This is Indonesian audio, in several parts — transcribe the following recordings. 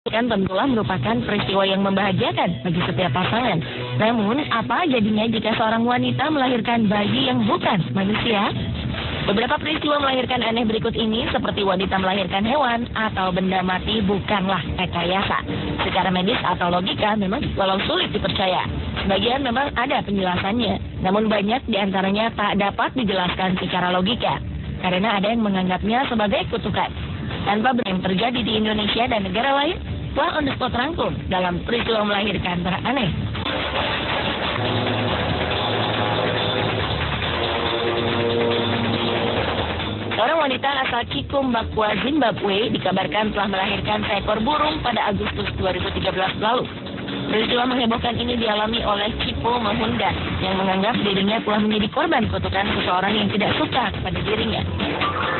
Kan tentulah merupakan peristiwa yang membahagiakan bagi setiap pasangan. Namun, apa jadinya jika seorang wanita melahirkan bayi yang bukan manusia? Beberapa peristiwa melahirkan aneh berikut ini seperti wanita melahirkan hewan atau benda mati bukanlah rekayasa. Secara medis atau logika memang walau sulit dipercaya. Sebagian memang ada penjelasannya, namun banyak diantaranya tak dapat dijelaskan secara logika. Karena ada yang menganggapnya sebagai kutukan. Tanpa yang terjadi di Indonesia dan negara lain, telah on the spot rangkum dalam peristiwa melahirkan teraneh. Seorang wanita asal Cikumbakwa, Zimbabwe dikabarkan telah melahirkan seekor burung pada Agustus 2013 lalu. Peristiwa menghebohkan ini dialami oleh Cipo Mahunda yang menganggap dirinya telah menjadi korban kutukan seseorang yang tidak suka kepada dirinya.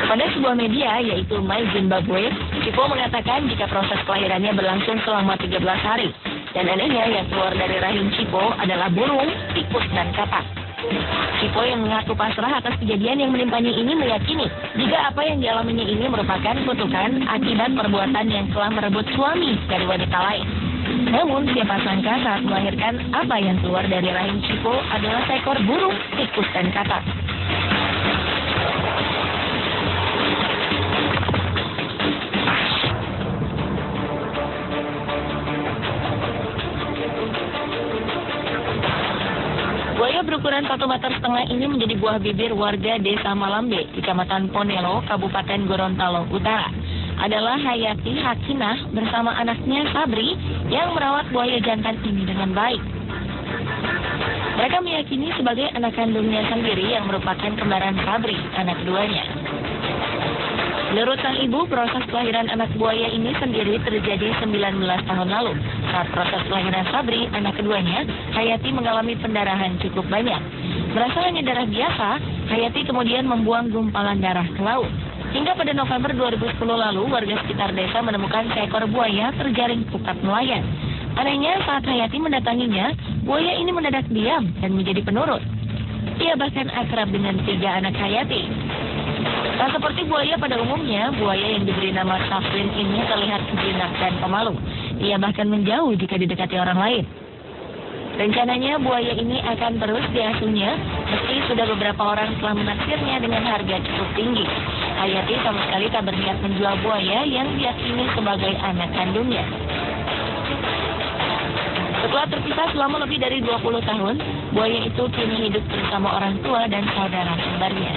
Pada sebuah media yaitu My Zimbabwe, Cipo mengatakan jika proses kelahirannya berlangsung selama 13 hari. Dan anehnya yang keluar dari rahim Cipo adalah burung, tikus, dan katak. Cipo yang mengaku pasrah atas kejadian yang menimpanya ini meyakini jika apa yang dialaminya ini merupakan kutukan akibat perbuatan yang telah merebut suami dari wanita lain. Namun siapa sangka saat melahirkan apa yang keluar dari rahim Cipo adalah seekor burung, tikus, dan katak. Buaya berukuran 1,5 meter ini menjadi buah bibir warga Desa Malambe, Kecamatan Ponelo, Kabupaten Gorontalo Utara. Adalah Hayati Hakinah bersama anaknya Sabri yang merawat buaya jantan ini dengan baik. Mereka meyakini sebagai anak kandungnya sendiri yang merupakan kembaran Sabri, anak keduanya. Menurut sang ibu, proses kelahiran anak buaya ini sendiri terjadi 19 tahun lalu. Saat proses kelahiran Sabri, anak keduanya, Hayati mengalami pendarahan cukup banyak. Merasa hanya darah biasa, Hayati kemudian membuang gumpalan darah ke laut. Hingga pada November 2010 lalu, warga sekitar desa menemukan seekor buaya terjaring pukat nelayan. Anehnya, saat Hayati mendatanginya, buaya ini mendadak diam dan menjadi penurut. Ia bahkan akrab dengan 3 anak Hayati. Tak seperti buaya pada umumnya, buaya yang diberi nama Safrin ini terlihat jinak dan pemalu. Ia bahkan menjauh jika didekati orang lain. Rencananya buaya ini akan terus diasuhnya, meski sudah beberapa orang telah menaksirnya dengan harga cukup tinggi. Hayati sama sekali tak berniat menjual buaya yang diyakini sebagai anak kandungnya. Setelah terpisah selama lebih dari 20 tahun, buaya itu kini hidup bersama orang tua dan saudara kembarnya.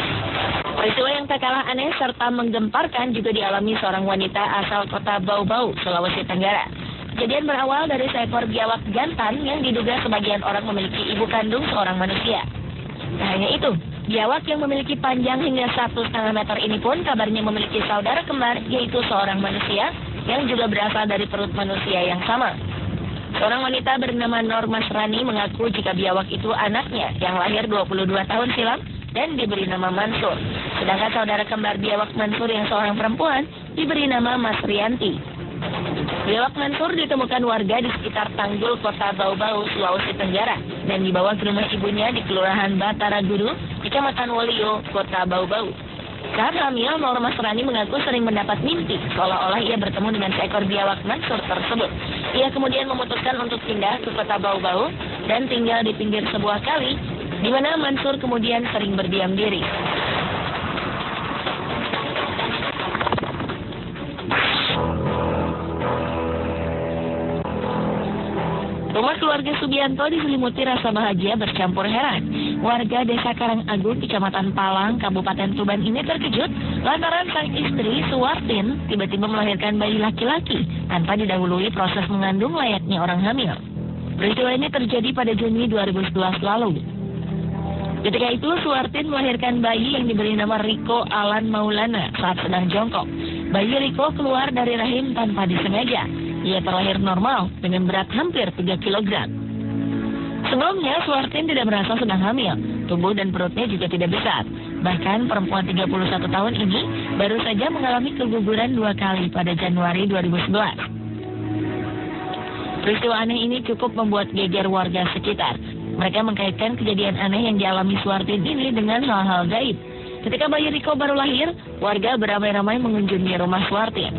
Peristiwa yang tak kalah aneh serta menggemparkan juga dialami seorang wanita asal kota Bau-Bau, Sulawesi Tenggara. Kejadian berawal dari seekor biawak jantan yang diduga sebagian orang memiliki ibu kandung seorang manusia. Tak hanya itu, biawak yang memiliki panjang hingga 1,5 meter ini pun kabarnya memiliki saudara kembar, yaitu seorang manusia yang juga berasal dari perut manusia yang sama. Seorang wanita bernama Nur Masrani mengaku jika biawak itu anaknya yang lahir 22 tahun silam dan diberi nama Mansur. Sedangkan saudara kembar biawak Mansur yang seorang perempuan diberi nama Mas Rianti. Biawak Mansur ditemukan warga di sekitar Tanggul, Kota Bau-Bau, Sulawesi Tenggara dan dibawa ke rumah ibunya di Kelurahan Batara Guru, Kecamatan Wolio, Kota Bau-Bau. Saat hamil, Nur Masrani mengaku sering mendapat mimpi seolah-olah ia bertemu dengan seekor biawak Mansur tersebut. Ia kemudian memutuskan untuk pindah ke Kota Bau-Bau dan tinggal di pinggir sebuah kali, di mana Mansur kemudian sering berdiam diri. Rumah keluarga Subianto diselimuti rasa bahagia bercampur heran. Warga Desa Karangagung, Kecamatan Palang, Kabupaten Tuban ini terkejut lantaran sang istri, Suwartin, tiba-tiba melahirkan bayi laki-laki tanpa didahului proses mengandung layaknya orang hamil. Peristiwa ini terjadi pada Juni 2011 lalu. Ketika itu, Suwartin melahirkan bayi yang diberi nama Riko Alan Maulana saat sedang jongkok. Bayi Riko keluar dari rahim tanpa disengaja. Ia terlahir normal dengan berat hampir 3 kg. Sebelumnya, Suwartin tidak merasa sedang hamil. Tubuh dan perutnya juga tidak besar. Bahkan perempuan 31 tahun ini baru saja mengalami keguguran 2 kali pada Januari 2011. Peristiwa aneh ini cukup membuat geger warga sekitar. Mereka mengkaitkan kejadian aneh yang dialami Suwartin ini dengan hal-hal gaib. Ketika bayi Riko baru lahir, warga beramai-ramai mengunjungi rumah Suwartin.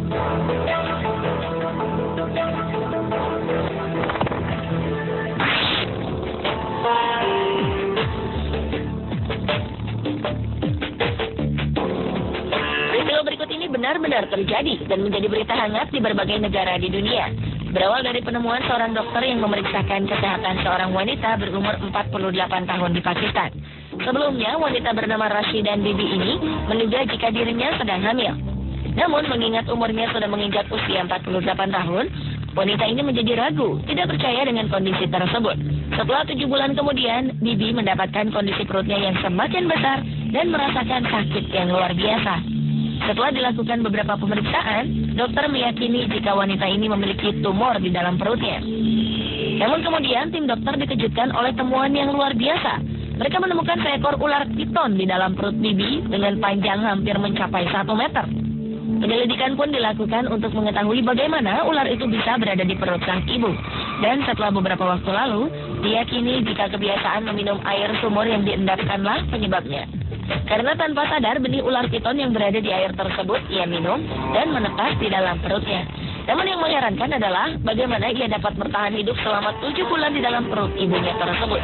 sadar terjadi dan menjadi berita hangat di berbagai negara di dunia. Berawal dari penemuan seorang dokter yang memeriksakan kesehatan seorang wanita berumur 48 tahun di Pakistan. Sebelumnya, wanita bernama Rashidan Bibi ini menduga jika dirinya sedang hamil. Namun, mengingat umurnya sudah menginjak usia 48 tahun, wanita ini menjadi ragu, tidak percaya dengan kondisi tersebut. Setelah 7 bulan kemudian, Bibi mendapatkan kondisi perutnya yang semakin besar dan merasakan sakit yang luar biasa. Setelah dilakukan beberapa pemeriksaan, dokter meyakini jika wanita ini memiliki tumor di dalam perutnya. Namun kemudian tim dokter dikejutkan oleh temuan yang luar biasa. Mereka menemukan seekor ular piton di dalam perut Bibi dengan panjang hampir mencapai 1 meter. Penyelidikan pun dilakukan untuk mengetahui bagaimana ular itu bisa berada di perut sang ibu. Dan setelah beberapa waktu lalu, diyakini jika kebiasaan meminum air sumur yang diendapkanlah penyebabnya. Karena tanpa sadar benih ular piton yang berada di air tersebut ia minum dan menetas di dalam perutnya. Namun yang mengherankan adalah bagaimana ia dapat bertahan hidup selama 7 bulan di dalam perut ibunya tersebut.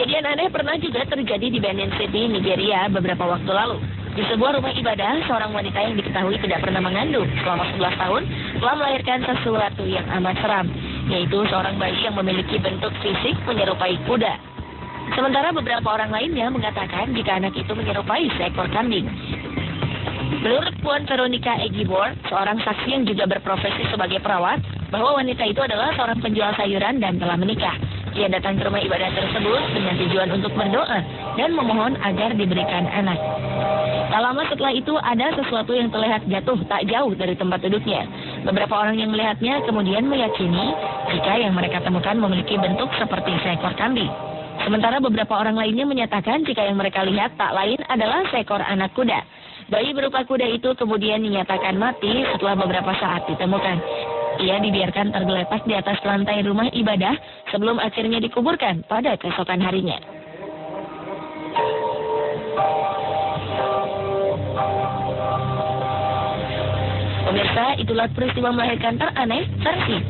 Kejadian aneh pernah juga terjadi di Benin City, Nigeria beberapa waktu lalu. Di sebuah rumah ibadah, seorang wanita yang diketahui tidak pernah mengandung selama 11 tahun telah melahirkan sesuatu yang amat seram, yaitu seorang bayi yang memiliki bentuk fisik menyerupai kuda. Sementara beberapa orang lainnya mengatakan jika anak itu menyerupai seekor kambing. Menurut Puan Veronica Egibor, seorang saksi yang juga berprofesi sebagai perawat, bahwa wanita itu adalah seorang penjual sayuran dan telah menikah. Ia datang ke rumah ibadah tersebut dengan tujuan untuk berdoa dan memohon agar diberikan anak. Tak lama setelah itu ada sesuatu yang terlihat jatuh tak jauh dari tempat duduknya. Beberapa orang yang melihatnya kemudian meyakini jika yang mereka temukan memiliki bentuk seperti seekor kambing. Sementara beberapa orang lainnya menyatakan jika yang mereka lihat tak lain adalah seekor anak kuda. Bayi berupa kuda itu kemudian dinyatakan mati setelah beberapa saat ditemukan. Ia dibiarkan tergeletak di atas lantai rumah ibadah sebelum akhirnya dikuburkan pada keesokan harinya. Pemirsa, itulah peristiwa melahirkan teraneh versi